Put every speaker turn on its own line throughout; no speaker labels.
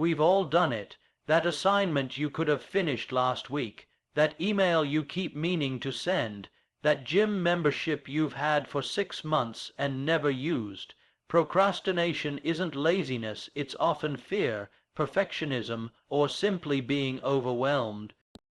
We've all done it. That assignment you could have finished last week, that email you keep meaning to send, that gym membership you've had for 6 months and never used. Procrastination isn't laziness, it's often fear, perfectionism, or simply being overwhelmed.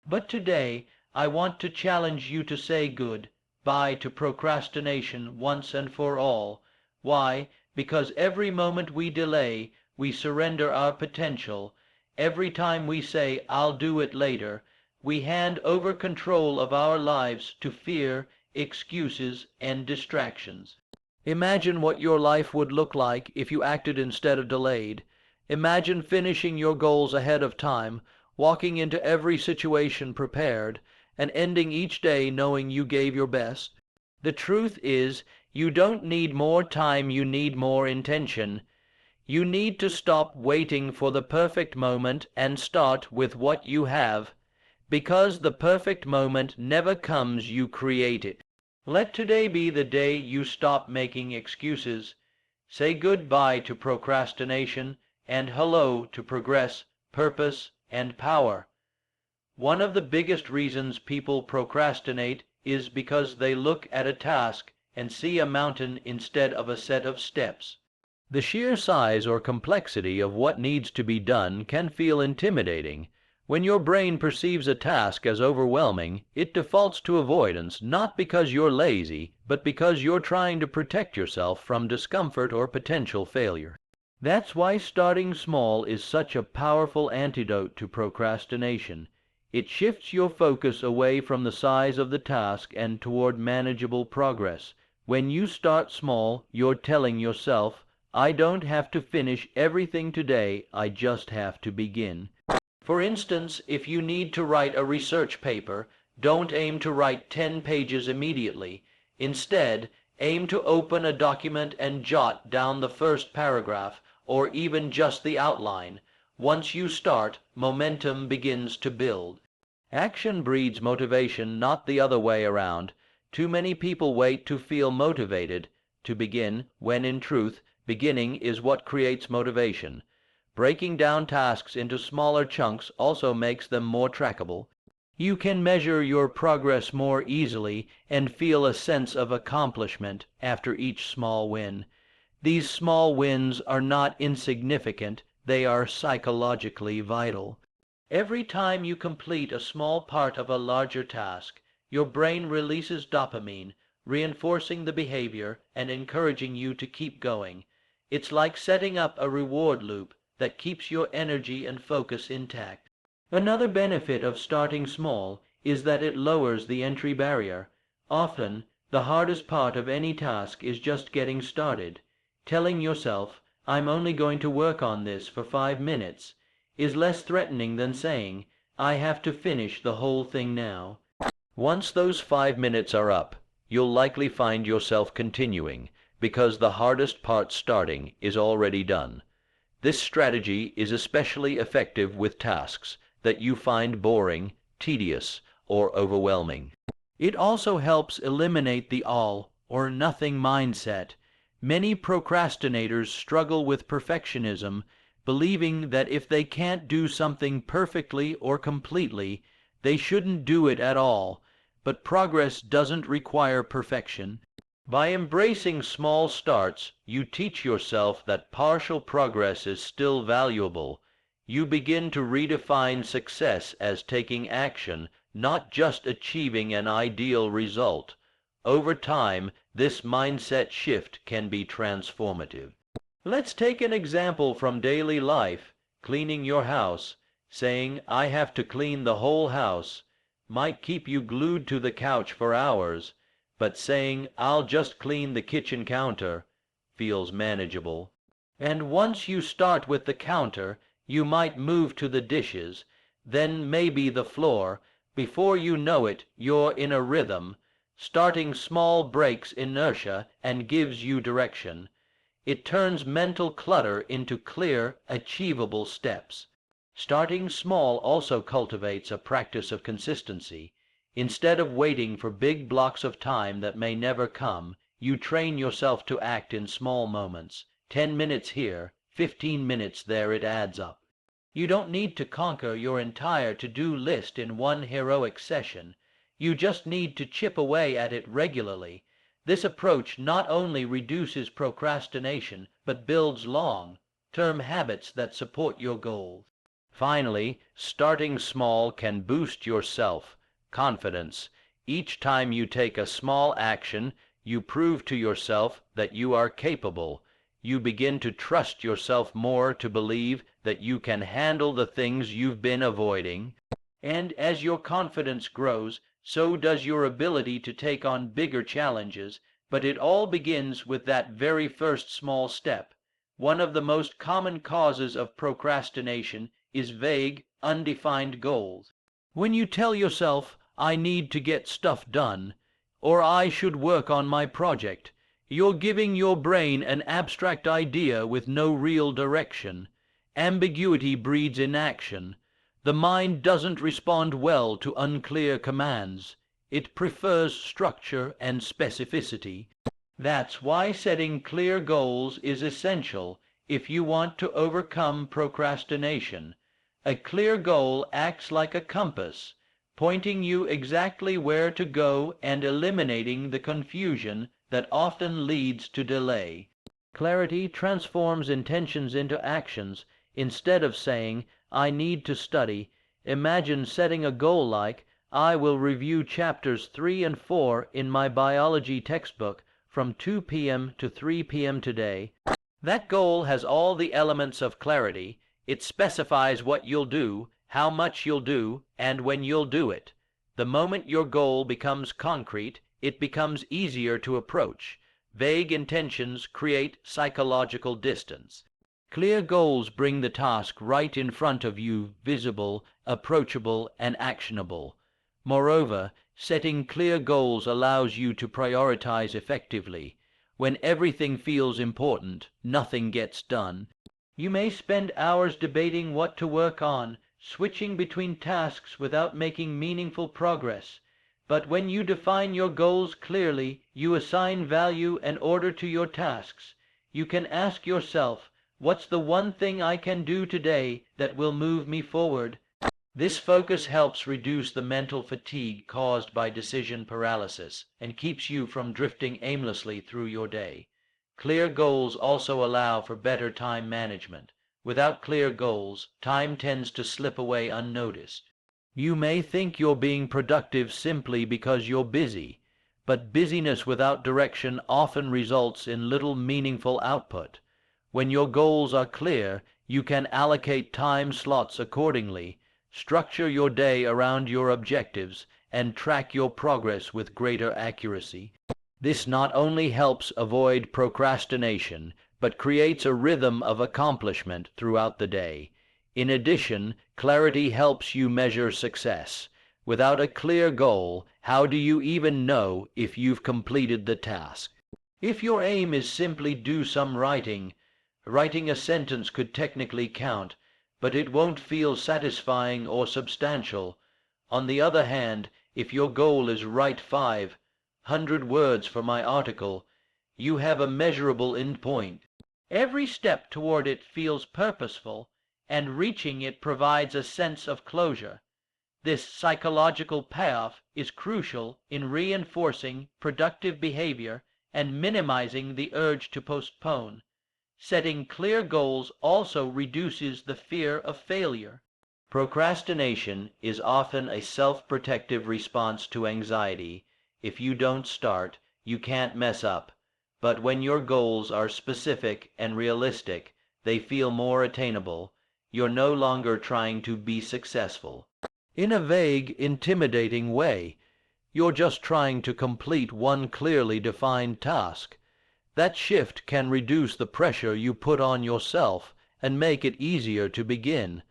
But today, I want to challenge you to say goodbye to procrastination once and for all. Why? Because every moment we delay, we surrender our potential. Every time we say, "I'll do it later," we hand over control of our lives to fear, excuses, and distractions. Imagine what your life would look like if you acted instead of delayed. Imagine finishing your goals ahead of time, walking into every situation prepared, and ending each day knowing you gave your best. The truth is, you don't need more time, you need more intention. You need to stop waiting for the perfect moment and start with what you have. Because the perfect moment never comes, you create it. Let today be the day you stop making excuses. Say goodbye to procrastination and hello to progress, purpose, and power. One of the biggest reasons people procrastinate is because they look at a task and see a mountain instead of a set of steps. The sheer size or complexity of what needs to be done can feel intimidating. When your brain perceives a task as overwhelming, it defaults to avoidance, not because you're lazy, but because you're trying to protect yourself from discomfort or potential failure. That's why starting small is such a powerful antidote to procrastination. It shifts your focus away from the size of the task and toward manageable progress. When you start small, you're telling yourself, "I don't have to finish everything today, I just have to begin." For instance, if you need to write a research paper, don't aim to write 10 pages immediately. Instead, aim to open a document and jot down the first paragraph, or even just the outline. Once you start, momentum begins to build. Action breeds motivation, not the other way around. Too many people wait to feel motivated to begin, when in truth, beginning is what creates motivation. Breaking down tasks into smaller chunks also makes them more trackable. You can measure your progress more easily and feel a sense of accomplishment after each small win. These small wins are not insignificant, they are psychologically vital. Every time you complete a small part of a larger task, your brain releases dopamine, reinforcing the behavior and encouraging you to keep going. It's like setting up a reward loop that keeps your energy and focus intact. Another benefit of starting small is that it lowers the entry barrier. Often, the hardest part of any task is just getting started. Telling yourself, "I'm only going to work on this for 5 minutes," is less threatening than saying, "I have to finish the whole thing now." Once those 5 minutes are up, you'll likely find yourself continuing, because the hardest part, starting, is already done. This strategy is especially effective with tasks that you find boring, tedious, or overwhelming. It also helps eliminate the all or nothing mindset. Many procrastinators struggle with perfectionism, believing that if they can't do something perfectly or completely, they shouldn't do it at all. But progress doesn't require perfection. By embracing small starts, you teach yourself that partial progress is still valuable. You begin to redefine success as taking action, not just achieving an ideal result. Over time, this mindset shift can be transformative. Let's take an example from daily life. Cleaning your house. Saying, "I have to clean the whole house," might keep you glued to the couch for hours, but saying, "I'll just clean the kitchen counter," feels manageable. And once you start with the counter, you might move to the dishes, then maybe the floor. Before you know it, you're in a rhythm. Starting small breaks inertia and gives you direction. It turns mental clutter into clear, achievable steps. Starting small also cultivates a practice of consistency. Instead of waiting for big blocks of time that may never come, you train yourself to act in small moments. 10 minutes here, 15 minutes there, it adds up. You don't need to conquer your entire to-do list in one heroic session. You just need to chip away at it regularly. This approach not only reduces procrastination, but builds long-term habits that support your goals. Finally, starting small can boost your self-confidence. Each time you take a small action, you prove to yourself that you are capable. You begin to trust yourself more, to believe that you can handle the things you've been avoiding. And as your confidence grows, so does your ability to take on bigger challenges. But it all begins with that very first small step. One of the most common causes of procrastination is vague, undefined goals. When you tell yourself, "I need to get stuff done," or "I should work on my project," you're giving your brain an abstract idea with no real direction. Ambiguity breeds inaction. The mind doesn't respond well to unclear commands. It prefers structure and specificity. That's why setting clear goals is essential if you want to overcome procrastination. A clear goal acts like a compass, pointing you exactly where to go and eliminating the confusion that often leads to delay. Clarity transforms intentions into actions. Instead of saying, "I need to study," imagine setting a goal like, "I will review chapters 3 and 4 in my biology textbook from 2 p.m. to 3 p.m. today." That goal has all the elements of clarity. It specifies what you'll do, how much you'll do, and when you'll do it. The moment your goal becomes concrete, it becomes easier to approach. Vague intentions create psychological distance. Clear goals bring the task right in front of you, visible, approachable, and actionable. Moreover, setting clear goals allows you to prioritize effectively. When everything feels important, nothing gets done. You may spend hours debating what to work on, switching between tasks without making meaningful progress. But when you define your goals clearly, you assign value and order to your tasks. You can ask yourself, "What's the one thing I can do today that will move me forward?" This focus helps reduce the mental fatigue caused by decision paralysis and keeps you from drifting aimlessly through your day. Clear goals also allow for better time management. Without clear goals, time tends to slip away unnoticed. You may think you're being productive simply because you're busy, but busyness without direction often results in little meaningful output. When your goals are clear, you can allocate time slots accordingly, structure your day around your objectives, and track your progress with greater accuracy. This not only helps avoid procrastination, but creates a rhythm of accomplishment throughout the day. In addition, clarity helps you measure success. Without a clear goal, how do you even know if you've completed the task? If your aim is simply do some writing a sentence could technically count, but it won't feel satisfying or substantial. On the other hand, if your goal is write 500 words for my article, you have a measurable endpoint. Every step toward it feels purposeful, and reaching it provides a sense of closure. This psychological payoff is crucial in reinforcing productive behavior and minimizing the urge to postpone. Setting clear goals also reduces the fear of failure. Procrastination is often a self-protective response to anxiety. If you don't start, you can't mess up. But when your goals are specific and realistic, they feel more attainable. You're no longer trying to be successful in a vague, intimidating way. You're just trying to complete one clearly defined task. That shift can reduce the pressure you put on yourself and make it easier to begin.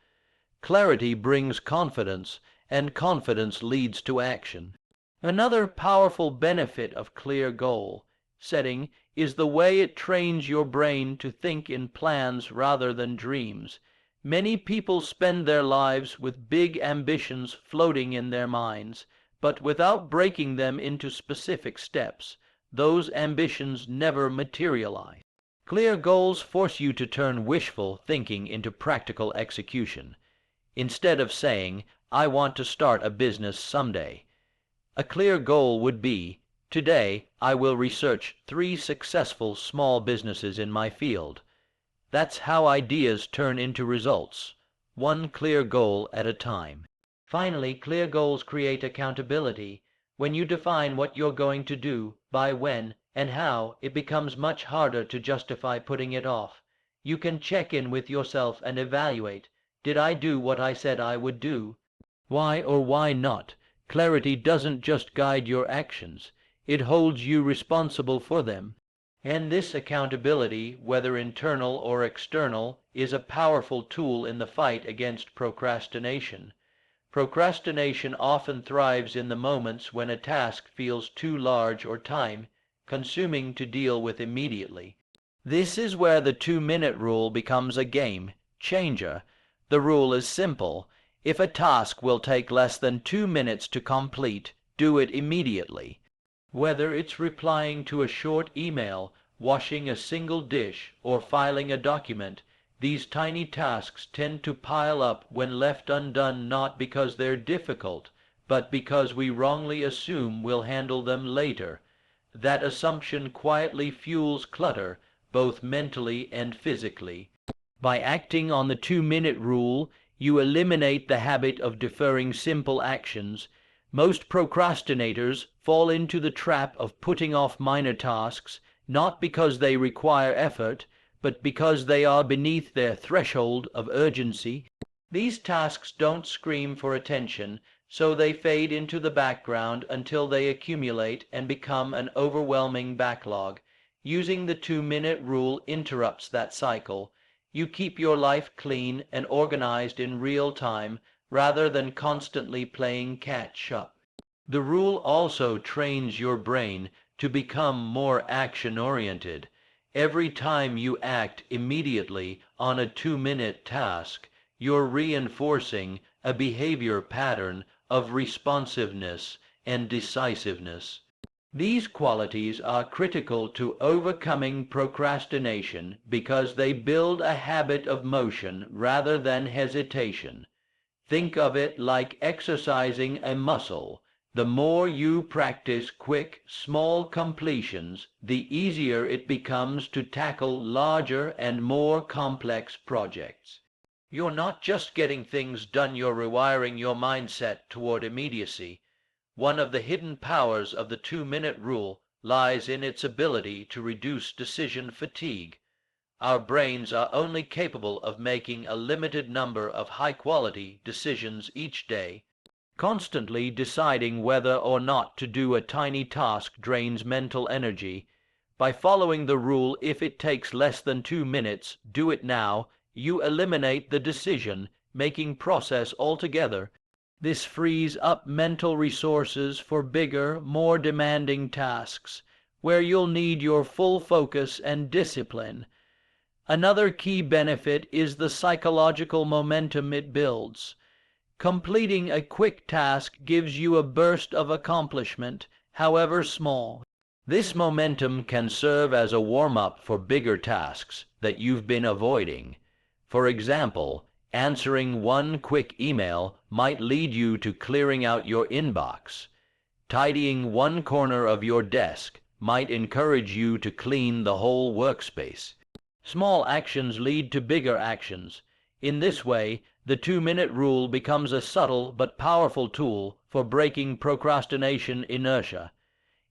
Clarity brings confidence, and confidence leads to action. Another powerful benefit of clear goal setting is the way it trains your brain to think in plans rather than dreams. Many people spend their lives with big ambitions floating in their minds, but without breaking them into specific steps. Those ambitions never materialize. Clear goals force you to turn wishful thinking into practical execution. Instead of saying, "I want to start a business someday," a clear goal would be, "Today I will research 3 successful small businesses in my field." That's how ideas turn into results, one clear goal at a time. Finally, clear goals create accountability. When you define what you're going to do, by when, and how, it becomes much harder to justify putting it off. You can check in with yourself and evaluate, did I do what I said I would do? Why or why not? Clarity doesn't just guide your actions, it holds you responsible for them. And this accountability, whether internal or external, is a powerful tool in the fight against procrastination. Procrastination often thrives in the moments when a task feels too large or time-consuming to deal with immediately. This is where the 2-minute rule becomes a game changer. The rule is simple. If a task will take less than 2 minutes to complete, do it immediately. Whether it's replying to a short email, washing a single dish, or filing a document, these tiny tasks tend to pile up when left undone, not because they're difficult, but because we wrongly assume we'll handle them later. That assumption quietly fuels clutter, both mentally and physically. By acting on the 2-minute rule, you eliminate the habit of deferring simple actions. Most procrastinators fall into the trap of putting off minor tasks, not because they require effort, but because they are beneath their threshold of urgency. These tasks don't scream for attention, so they fade into the background until they accumulate and become an overwhelming backlog. Using the 2-minute rule interrupts that cycle. You keep your life clean and organized in real time, rather than constantly playing catch-up. The rule also trains your brain to become more action-oriented. Every time you act immediately on a 2-minute task, you're reinforcing a behavior pattern of responsiveness and decisiveness. These qualities are critical to overcoming procrastination because they build a habit of motion rather than hesitation. Think of it like exercising a muscle. The more you practice quick, small completions, the easier it becomes to tackle larger and more complex projects. You're not just getting things done, you're rewiring your mindset toward immediacy. One of the hidden powers of the 2-minute rule lies in its ability to reduce decision fatigue. Our brains are only capable of making a limited number of high-quality decisions each day. Constantly deciding whether or not to do a tiny task drains mental energy. By following the rule, if it takes less than 2 minutes, do it now, you eliminate the decision-making process altogether. This frees up mental resources for bigger, more demanding tasks, where you'll need your full focus and discipline. Another key benefit is the psychological momentum it builds. Completing a quick task gives you a burst of accomplishment, however small. This momentum can serve as a warm-up for bigger tasks that you've been avoiding. For example, answering one quick email might lead you to clearing out your inbox. Tidying one corner of your desk might encourage you to clean the whole workspace. Small actions lead to bigger actions. In this way, the 2-minute rule becomes a subtle but powerful tool for breaking procrastination inertia.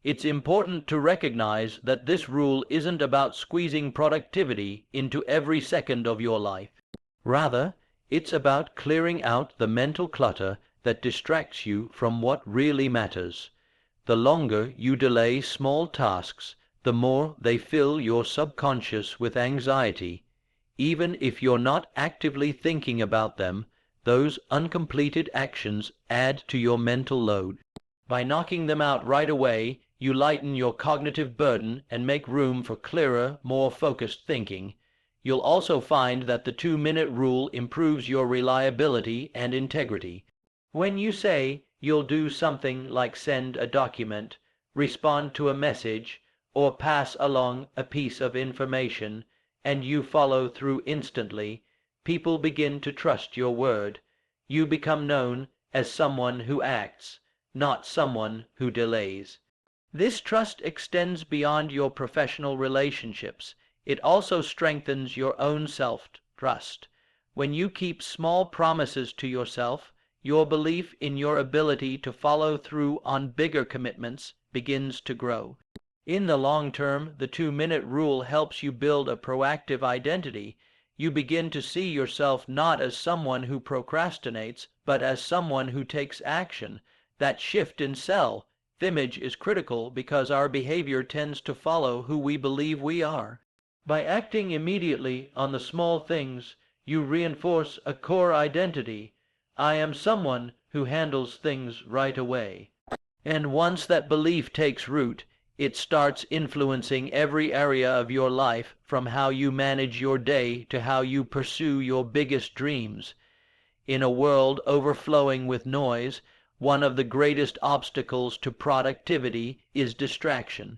It's important to recognize that this rule isn't about squeezing productivity into every second of your life. Rather, it's about clearing out the mental clutter that distracts you from what really matters. The longer you delay small tasks, the more they fill your subconscious with anxiety. Even if you're not actively thinking about them, those uncompleted actions add to your mental load. By knocking them out right away, you lighten your cognitive burden and make room for clearer, more focused thinking. You'll also find that the 2-minute rule improves your reliability and integrity. When you say you'll do something like send a document, respond to a message, or pass along a piece of information, and you follow through instantly, people begin to trust your word. You become known as someone who acts, not someone who delays. This trust extends beyond your professional relationships. It also strengthens your own self-trust. When you keep small promises to yourself, your belief in your ability to follow through on bigger commitments begins to grow. In the long term, the 2-minute rule helps you build a proactive identity. You begin to see yourself not as someone who procrastinates, but as someone who takes action. That shift in self-image is critical because our behavior tends to follow who we believe we are. By acting immediately on the small things, you reinforce a core identity. I am someone who handles things right away. And once that belief takes root, it starts influencing every area of your life, from how you manage your day to how you pursue your biggest dreams. In a world overflowing with noise, one of the greatest obstacles to productivity is distraction.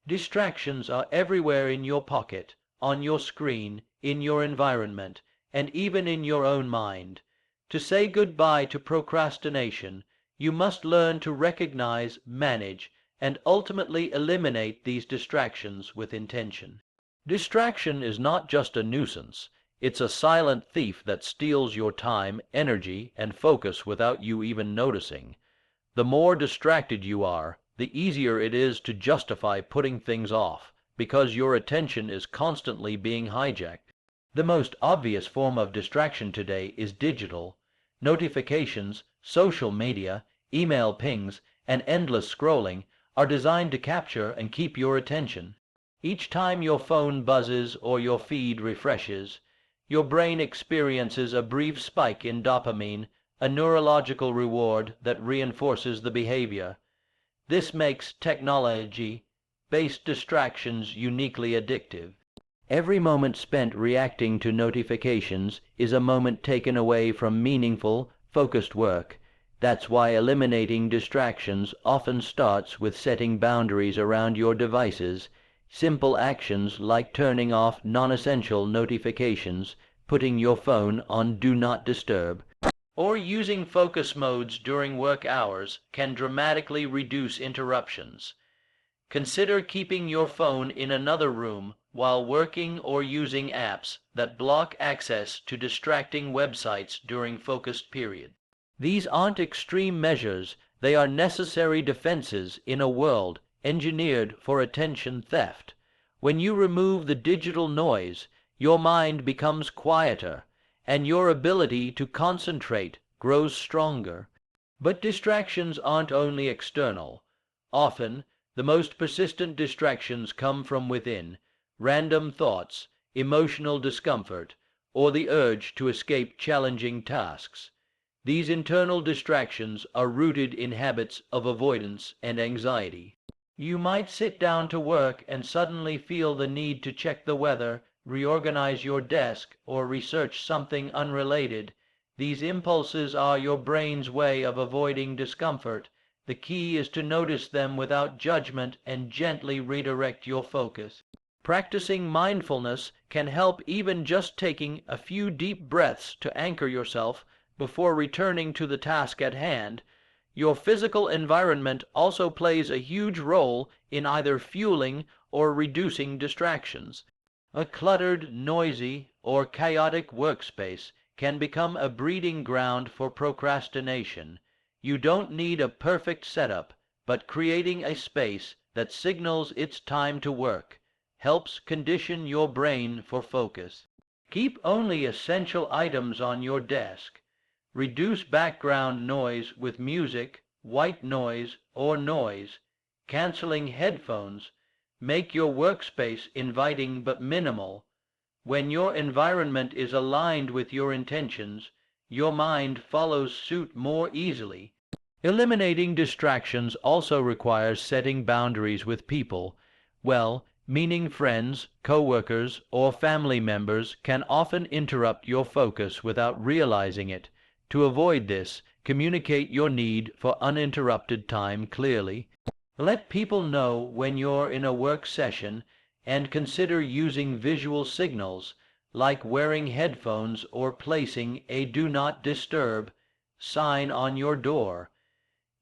Distractions are everywhere in your pocket, on your screen, in your environment, and even in your own mind. To say goodbye to procrastination, you must learn to recognize, manage, and ultimately eliminate these distractions with intention. Distraction is not just a nuisance. It's a silent thief that steals your time, energy, and focus without you even noticing. The more distracted you are, the easier it is to justify putting things off, because your attention is constantly being hijacked. The most obvious form of distraction today is digital. Notifications, social media, email pings, and endless scrolling are designed to capture and keep your attention. Each time your phone buzzes or your feed refreshes, your brain experiences a brief spike in dopamine, a neurological reward that reinforces the behavior. This makes technology-based distractions uniquely addictive. Every moment spent reacting to notifications is a moment taken away from meaningful, focused work. That's why eliminating distractions often starts with setting boundaries around your devices. Simple actions like turning off non-essential notifications, putting your phone on Do Not Disturb, or using focus modes during work hours can dramatically reduce interruptions. Consider keeping your phone in another room while working or using apps that block access to distracting websites during focused periods. These aren't extreme measures, they are necessary defenses in a world engineered for attention theft. When you remove the digital noise, your mind becomes quieter, and your ability to concentrate grows stronger. But distractions aren't only external. Often, the most persistent distractions come from within: random thoughts, emotional discomfort, or the urge to escape challenging tasks. These internal distractions are rooted in habits of avoidance and anxiety. You might sit down to work and suddenly feel the need to check the weather, reorganize your desk, or research something unrelated. These impulses are your brain's way of avoiding discomfort. The key is to notice them without judgment and gently redirect your focus. Practicing mindfulness can help, even just taking a few deep breaths to anchor yourself before returning to the task at hand. Your physical environment also plays a huge role in either fueling or reducing distractions. A cluttered, noisy, or chaotic workspace can become a breeding ground for procrastination. You don't need a perfect setup, but creating a space that signals it's time to work helps condition your brain for focus. Keep only essential items on your desk. Reduce background noise with music, white noise, or noise. Canceling headphones. Make your workspace inviting but minimal. When your environment is aligned with your intentions, your mind follows suit more easily. Eliminating distractions also requires setting boundaries with people. Well-meaning friends, co-workers, or family members can often interrupt your focus without realizing it. To avoid this, communicate your need for uninterrupted time clearly. Let people know when you're in a work session, and consider using visual signals like wearing headphones or placing a "Do Not Disturb" sign on your door.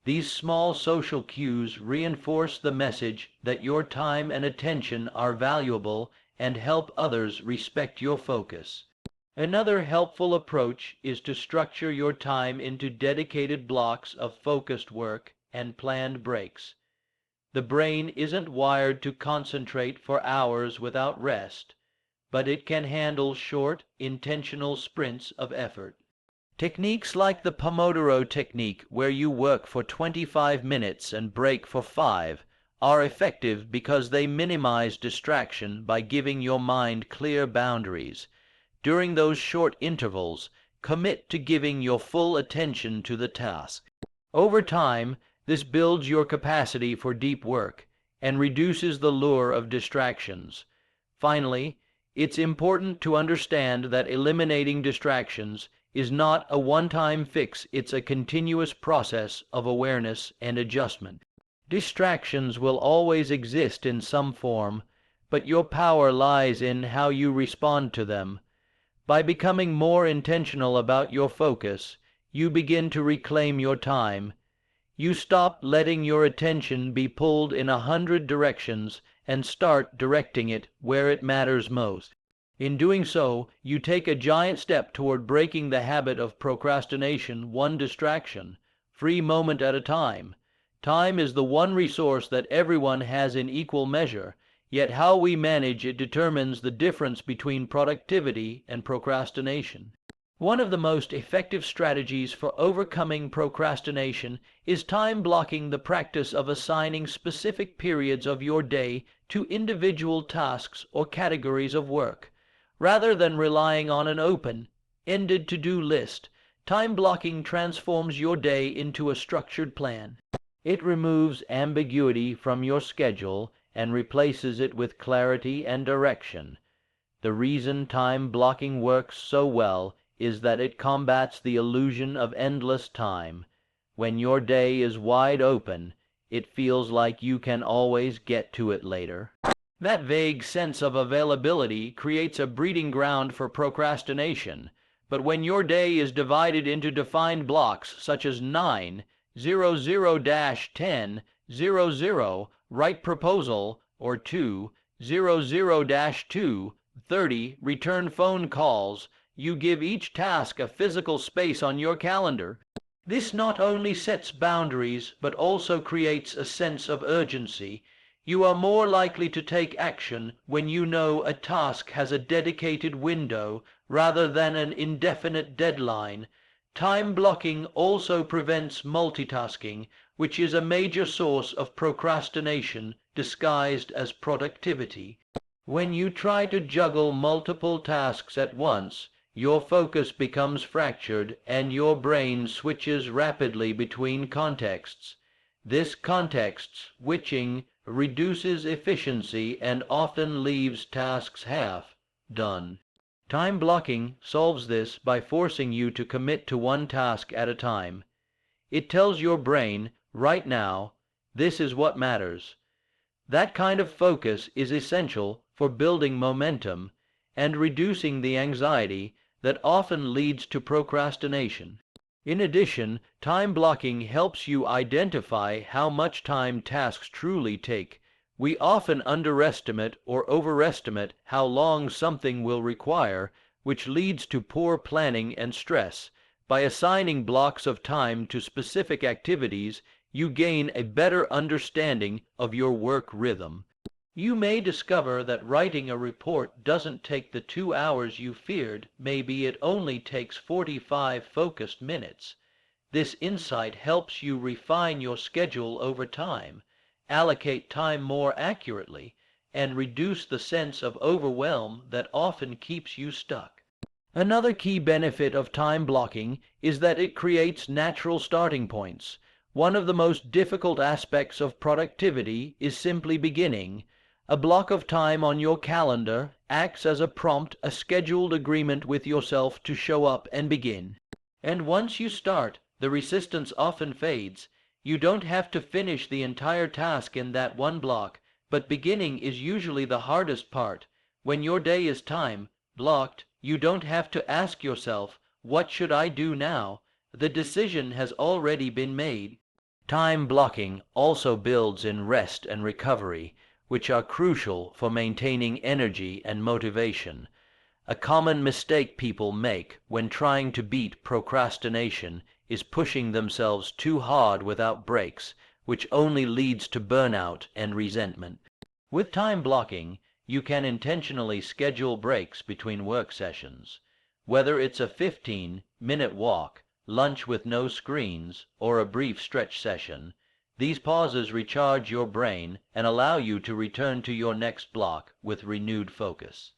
These small social cues reinforce the message that your time and attention are valuable and help others respect your focus. Another helpful approach is to structure your time into dedicated blocks of focused work and planned breaks. The brain isn't wired to concentrate for hours without rest, but it can handle short, intentional sprints of effort. Techniques like the Pomodoro technique, where you work for 25 minutes and break for 5, are effective because they minimize distraction by giving your mind clear boundaries. During those short intervals, commit to giving your full attention to the task. Over time, this builds your capacity for deep work and reduces the lure of distractions. Finally, it's important to understand that eliminating distractions is not a one-time fix, it's a continuous process of awareness and adjustment. Distractions will always exist in some form, but your power lies in how you respond to them. By becoming more intentional about your focus, you begin to reclaim your time. You stop letting your attention be pulled in 100 directions and start directing it where it matters most. In doing so, you take a giant step toward breaking the habit of procrastination, one distraction, free moment at a time. Time is the one resource that everyone has in equal measure, yet how we manage it determines the difference between productivity and procrastination. One of the most effective strategies for overcoming procrastination is time blocking, the practice of assigning specific periods of your day to individual tasks or categories of work. Rather than relying on an open-ended to-do list, time blocking transforms your day into a structured plan. It removes ambiguity from your schedule and replaces it with clarity and direction. The reason time blocking works so well is that it combats the illusion of endless time. When your day is wide open, it feels like you can always get to it later. That vague sense of availability creates a breeding ground for procrastination. But when your day is divided into defined blocks, such as 9, 00-10, 00, write proposal, or 2, 00-2, 30, return phone calls, you give each task a physical space on your calendar. This not only sets boundaries, but also creates a sense of urgency. You are more likely to take action when you know a task has a dedicated window rather than an indefinite deadline. Time blocking also prevents multitasking, which is a major source of procrastination disguised as productivity. When you try to juggle multiple tasks at once, your focus becomes fractured and your brain switches rapidly between contexts. This context switching reduces efficiency and often leaves tasks half done. Time blocking solves this by forcing you to commit to one task at a time. It tells your brain, right now, this is what matters. That kind of focus is essential for building momentum and reducing the anxiety that often leads to procrastination. In addition, time blocking helps you identify how much time tasks truly take. We often underestimate or overestimate how long something will require, which leads to poor planning and stress. By assigning blocks of time to specific activities, you gain a better understanding of your work rhythm. You may discover that writing a report doesn't take the 2 hours you feared. Maybe it only takes 45 focused minutes. This insight helps you refine your schedule over time, allocate time more accurately, and reduce the sense of overwhelm that often keeps you stuck. Another key benefit of time blocking is that it creates natural starting points. One of the most difficult aspects of productivity is simply beginning. A block of time on your calendar acts as a prompt, a scheduled agreement with yourself to show up and begin. And once you start, the resistance often fades. You don't have to finish the entire task in that one block, but beginning is usually the hardest part. When your day is time blocked, you don't have to ask yourself, what should I do now? The decision has already been made. Time blocking also builds in rest and recovery, which are crucial for maintaining energy and motivation. A common mistake people make when trying to beat procrastination is pushing themselves too hard without breaks, which only leads to burnout and resentment. With time blocking, you can intentionally schedule breaks between work sessions. Whether it's a 15-minute walk, lunch with no screens, or a brief stretch session, these pauses recharge your brain and allow you to return to your next block with renewed focus.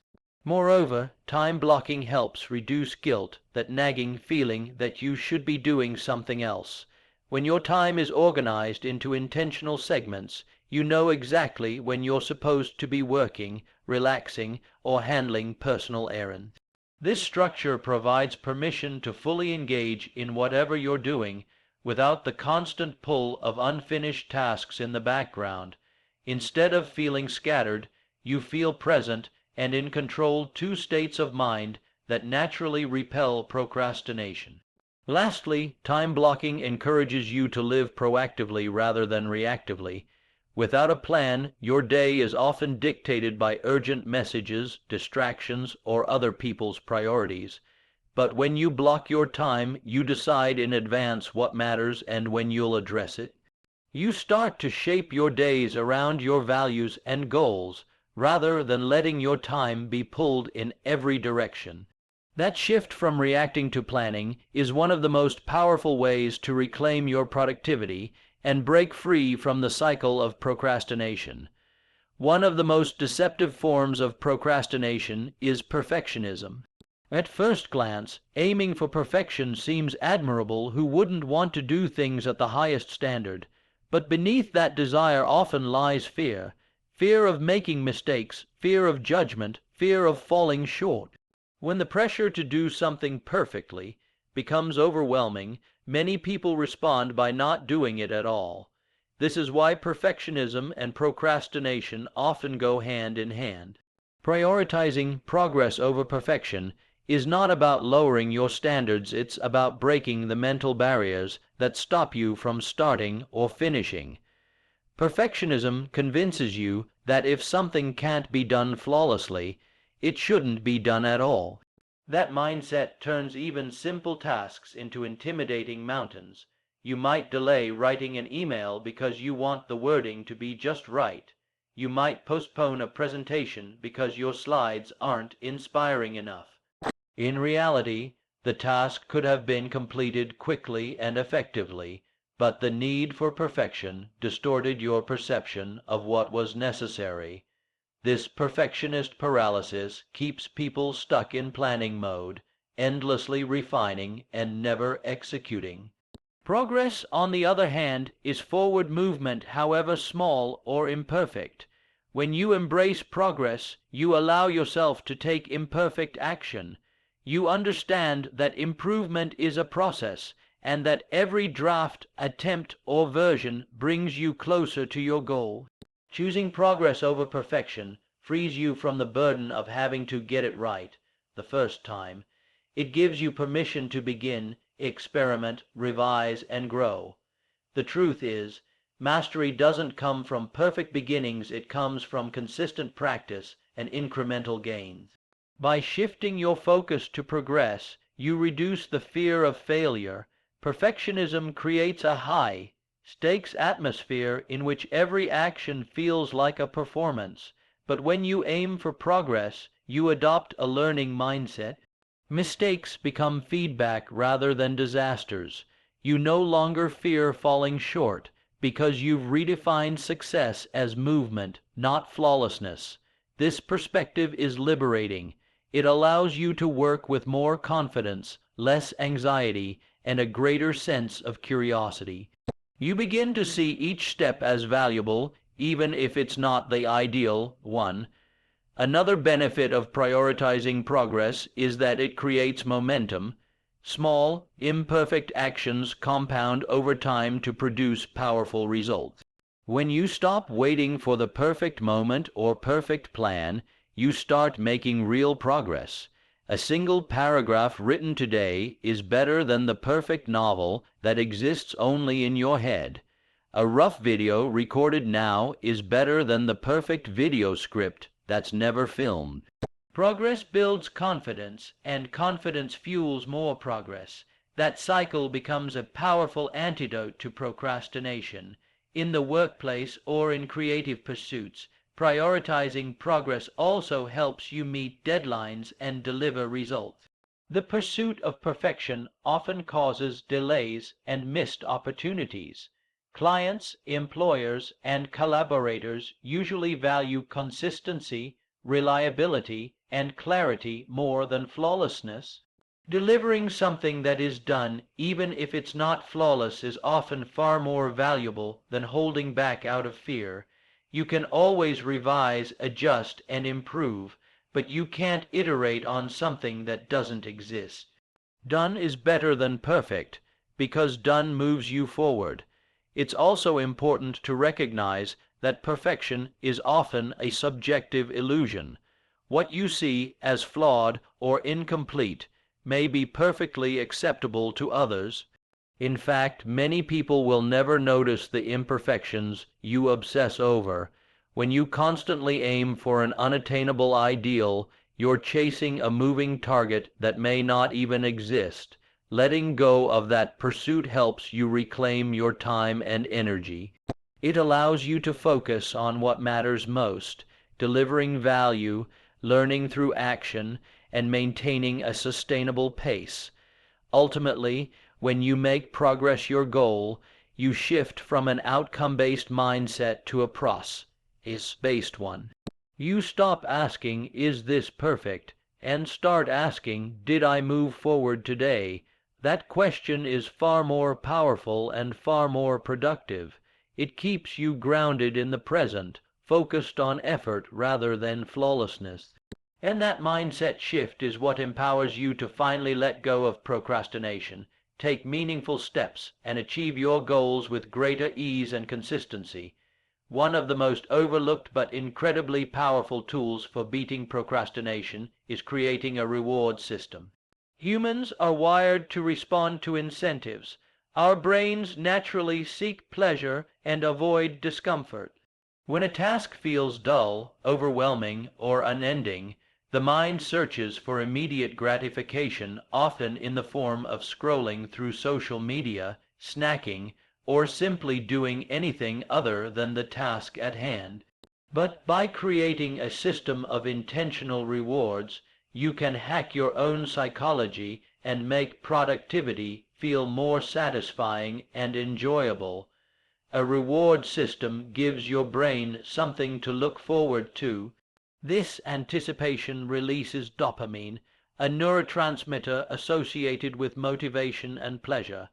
Moreover, time blocking helps reduce guilt, that nagging feeling that you should be doing something else. When your time is organized into intentional segments, you know exactly when you're supposed to be working, relaxing, or handling personal errands. This structure provides permission to fully engage in whatever you're doing without the constant pull of unfinished tasks in the background. Instead of feeling scattered, you feel present and in control, two states of mind that naturally repel procrastination. Lastly, time blocking encourages you to live proactively rather than reactively. Without a plan, your day is often dictated by urgent messages, distractions, or other people's priorities. But when you block your time, you decide in advance what matters and when you'll address it. You start to shape your days around your values and goals, rather than letting your time be pulled in every direction. That shift from reacting to planning is one of the most powerful ways to reclaim your productivity and break free from the cycle of procrastination. One of the most deceptive forms of procrastination is perfectionism. At first glance, aiming for perfection seems admirable. Who wouldn't want to do things at the highest standard? But beneath that desire often lies fear. Fear of making mistakes, fear of judgment, fear of falling short. When the pressure to do something perfectly becomes overwhelming, many people respond by not doing it at all. This is why perfectionism and procrastination often go hand in hand. Prioritizing progress over perfection is not about lowering your standards, it's about breaking the mental barriers that stop you from starting or finishing. Perfectionism convinces you that if something can't be done flawlessly, it shouldn't be done at all. That mindset turns even simple tasks into intimidating mountains. You might delay writing an email because you want the wording to be just right. You might postpone a presentation because your slides aren't inspiring enough. In reality, the task could have been completed quickly and effectively, but the need for perfection distorted your perception of what was necessary. This perfectionist paralysis keeps people stuck in planning mode, endlessly refining and never executing. Progress, on the other hand, is forward movement, however small or imperfect. When you embrace progress, you allow yourself to take imperfect action. You understand that improvement is a process, and that every draft, attempt, or version brings you closer to your goal. Choosing progress over perfection frees you from the burden of having to get it right the first time. It gives you permission to begin, experiment, revise, and grow. The truth is, mastery doesn't come from perfect beginnings, it comes from consistent practice and incremental gains. By shifting your focus to progress, you reduce the fear of failure. Perfectionism creates a high-stakes atmosphere in which every action feels like a performance. But when you aim for progress, you adopt a learning mindset. Mistakes become feedback rather than disasters. You no longer fear falling short because you've redefined success as movement, not flawlessness. This perspective is liberating. It allows you to work with more confidence, less anxiety, and a greater sense of curiosity. You begin to see each step as valuable, even if it's not the ideal one. Another benefit of prioritizing progress is that it creates momentum. Small, imperfect actions compound over time to produce powerful results. When you stop waiting for the perfect moment or perfect plan, you start making real progress. A single paragraph written today is better than the perfect novel that exists only in your head. A rough video recorded now is better than the perfect video script that's never filmed. Progress builds confidence, and confidence fuels more progress. That cycle becomes a powerful antidote to procrastination. In the workplace or in creative pursuits, prioritizing progress also helps you meet deadlines and deliver results. The pursuit of perfection often causes delays and missed opportunities. Clients, employers, and collaborators usually value consistency, reliability, and clarity more than flawlessness. Delivering something that is done, even if it's not flawless, is often far more valuable than holding back out of fear. You can always revise, adjust, and improve, but you can't iterate on something that doesn't exist. Done is better than perfect, because done moves you forward. It's also important to recognize that perfection is often a subjective illusion. What you see as flawed or incomplete may be perfectly acceptable to others. In fact, many people will never notice the imperfections you obsess over. When you constantly aim for an unattainable ideal, you're chasing a moving target that may not even exist. Letting go of that pursuit helps you reclaim your time and energy. It allows you to focus on what matters most, delivering value, learning through action, and maintaining a sustainable pace. Ultimately, when you make progress your goal, you shift from an outcome-based mindset to a process-based one. You stop asking, "Is this perfect?" and start asking, "Did I move forward today?" That question is far more powerful and far more productive. It keeps you grounded in the present, focused on effort rather than flawlessness. And that mindset shift is what empowers you to finally let go of procrastination, take meaningful steps, and achieve your goals with greater ease and consistency. One of the most overlooked but incredibly powerful tools for beating procrastination is creating a reward system. Humans are wired to respond to incentives. Our brains naturally seek pleasure and avoid discomfort. When a task feels dull, overwhelming, or unending, the mind searches for immediate gratification, often in the form of scrolling through social media, snacking, or simply doing anything other than the task at hand. But by creating a system of intentional rewards, you can hack your own psychology and make productivity feel more satisfying and enjoyable. A reward system gives your brain something to look forward to. This anticipation releases dopamine, a neurotransmitter associated with motivation and pleasure.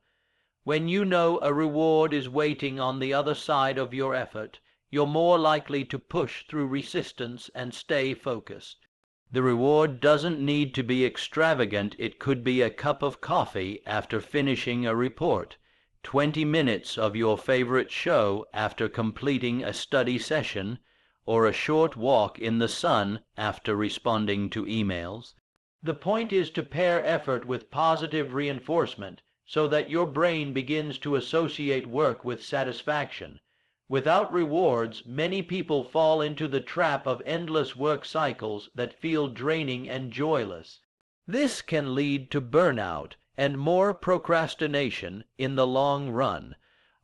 When you know a reward is waiting on the other side of your effort, you're more likely to push through resistance and stay focused. The reward doesn't need to be extravagant. It could be a cup of coffee after finishing a report, 20 minutes of your favorite show after completing a study session, or a short walk in the sun after responding to emails. The point is to pair effort with positive reinforcement so that your brain begins to associate work with satisfaction. Without rewards, many people fall into the trap of endless work cycles that feel draining and joyless. This can lead to burnout and more procrastination in the long run.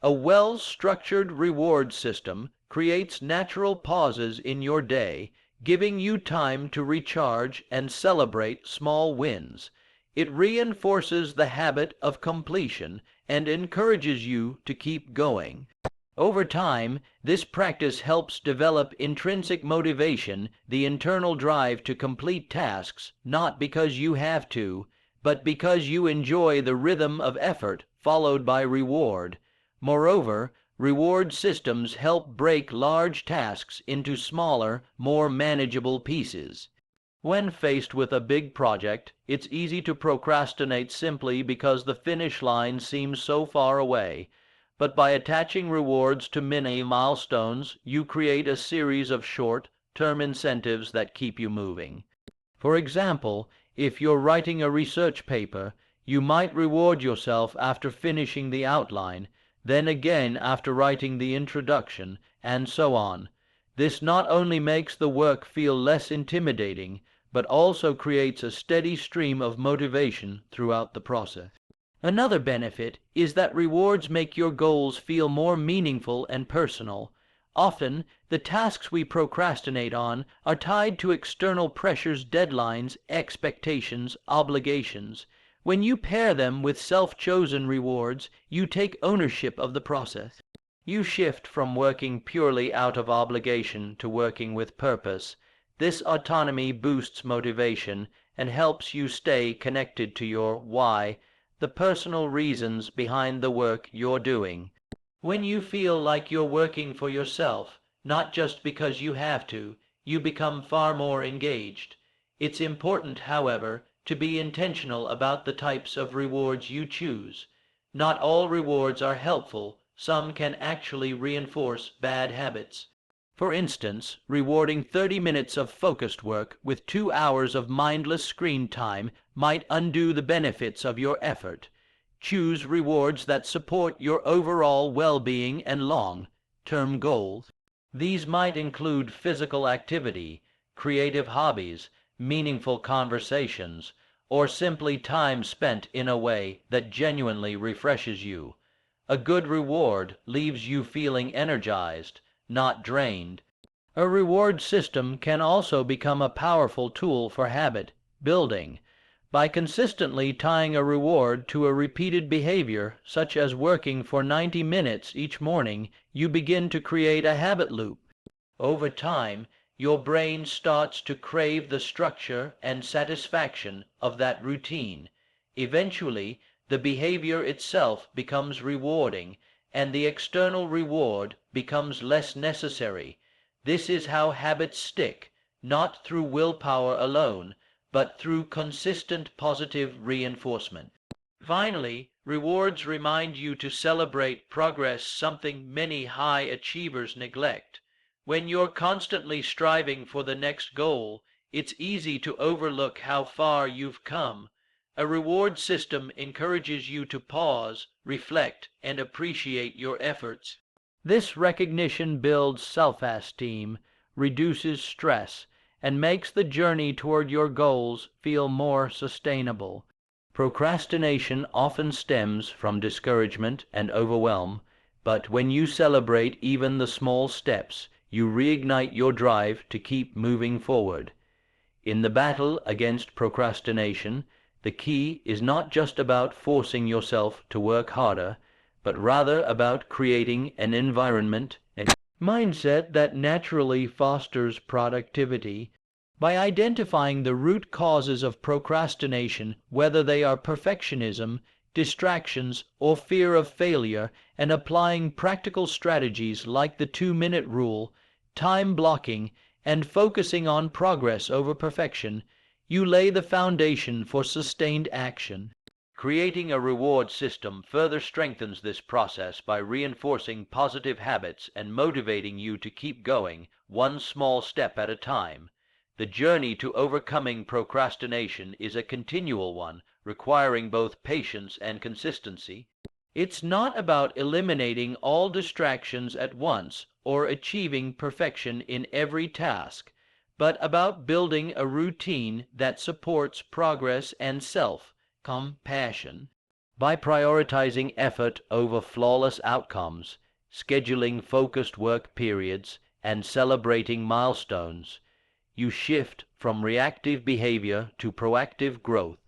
A well-structured reward system creates natural pauses in your day, giving you time to recharge and celebrate small wins. It reinforces the habit of completion and encourages you to keep going. Over time, this practice helps develop intrinsic motivation, the internal drive to complete tasks, not because you have to, but because you enjoy the rhythm of effort followed by reward. Moreover, reward systems help break large tasks into smaller, more manageable pieces. When faced with a big project, it's easy to procrastinate simply because the finish line seems so far away. But by attaching rewards to mini milestones, you create a series of short-term incentives that keep you moving. For example, if you're writing a research paper, you might reward yourself after finishing the outline, then again after writing the introduction, and so on. This not only makes the work feel less intimidating, but also creates a steady stream of motivation throughout the process. Another benefit is that rewards make your goals feel more meaningful and personal. Often, the tasks we procrastinate on are tied to external pressures, deadlines, expectations, obligations. When you pair them with self-chosen rewards, you take ownership of the process. You shift from working purely out of obligation to working with purpose. This autonomy boosts motivation and helps you stay connected to your why, the personal reasons behind the work you're doing. When you feel like you're working for yourself, not just because you have to, you become far more engaged. It's important, however, to be intentional about the types of rewards you choose. Not all rewards are helpful. Some can actually reinforce bad habits. For instance, rewarding 30 minutes of focused work with 2 hours of mindless screen time might undo the benefits of your effort. Choose rewards that support your overall well-being and long-term goals. These might include physical activity, creative hobbies, meaningful conversations, or simply time spent in a way that genuinely refreshes you. A good reward leaves you feeling energized, not drained. A reward system can also become a powerful tool for habit building. By consistently tying a reward to a repeated behavior, such as working for 90 minutes each morning, you begin to create a habit loop. Over time, your brain starts to crave the structure and satisfaction of that routine. Eventually, the behavior itself becomes rewarding, and the external reward becomes less necessary. This is how habits stick, not through willpower alone, but through consistent positive reinforcement. Finally, rewards remind you to celebrate progress, something many high achievers neglect. When you're constantly striving for the next goal, it's easy to overlook how far you've come. A reward system encourages you to pause, reflect, and appreciate your efforts. This recognition builds self-esteem, reduces stress, and makes the journey toward your goals feel more sustainable. Procrastination often stems from discouragement and overwhelm, but when you celebrate even the small steps, you reignite your drive to keep moving forward. In the battle against procrastination, the key is not just about forcing yourself to work harder, but rather about creating an environment and mindset that naturally fosters productivity. By identifying the root causes of procrastination, whether they are perfectionism, distractions, or fear of failure, and applying practical strategies like the 2-minute rule, time blocking, and focusing on progress over perfection, you lay the foundation for sustained action. Creating a reward system further strengthens this process by reinforcing positive habits and motivating you to keep going, one small step at a time. The journey to overcoming procrastination is a continual one, requiring both patience and consistency. It's not about eliminating all distractions at once or achieving perfection in every task, but about building a routine that supports progress and self-compassion. By prioritizing effort over flawless outcomes, scheduling focused work periods, and celebrating milestones, you shift from reactive behavior to proactive growth.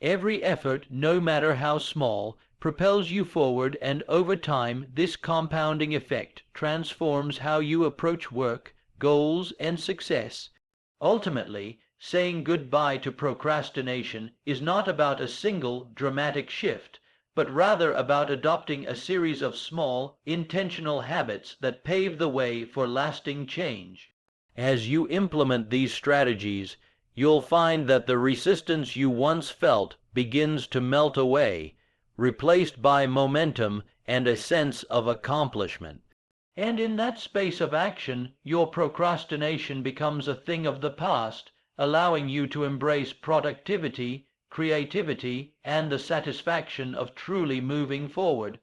Every effort, no matter how small, propels you forward, and over time this compounding effect transforms how you approach work, goals, and success. Ultimately, saying goodbye to procrastination is not about a single dramatic shift, but rather about adopting a series of small, intentional habits that pave the way for lasting change. As you implement these strategies, you'll find that the resistance you once felt begins to melt away, replaced by momentum and a sense of accomplishment. And in that space of action, your procrastination becomes a thing of the past, allowing you to embrace productivity, creativity, and the satisfaction of truly moving forward.